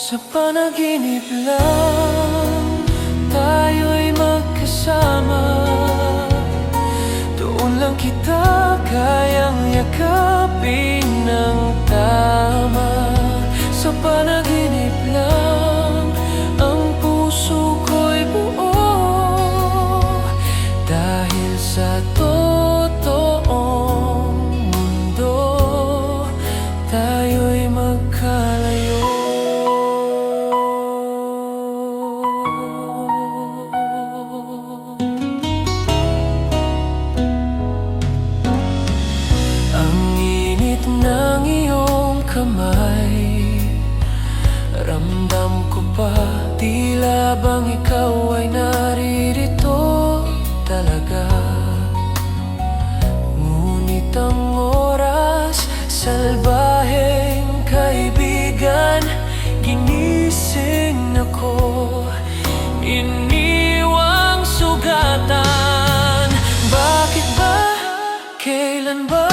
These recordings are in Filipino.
Sa panaginip lang tayo'y magkasama. Doon lang kita kayang yakapin ng tama. Sa panaginip lang ang puso ko'y buo. Dahil sa totoong mundo tayo'y magkalayo. Ng iyong kamay, ramdam ko pa, tila bang ikaw ay naririto talaga. Ngunit ang oras, salbaheng kaibigan, ginising ako, iniwang sugatan. Bakit ba? Kailan ba?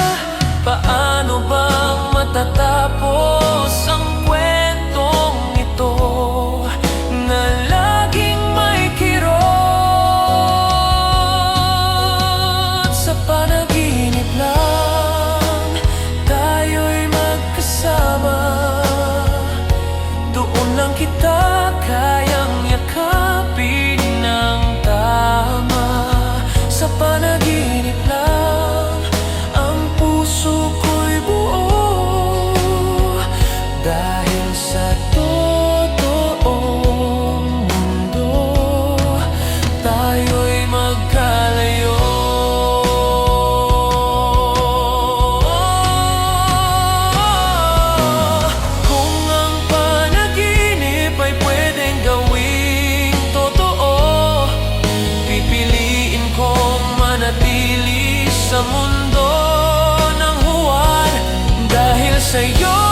Paano bang matatapos ang kwentong ito na laging may kirot? Sa panaginip lang tayo'y magkasama. Doon lang kita kayang yakapin ng tama. Sa panaginip lang ang puso ko'y buo. Dahil sa totoong mundo tayo'y magkalayo. Kung ang panaginip ay pwedeng gawing totoo, pipiliin kong manatili sa mundo ng huwad. Dahil sa'yo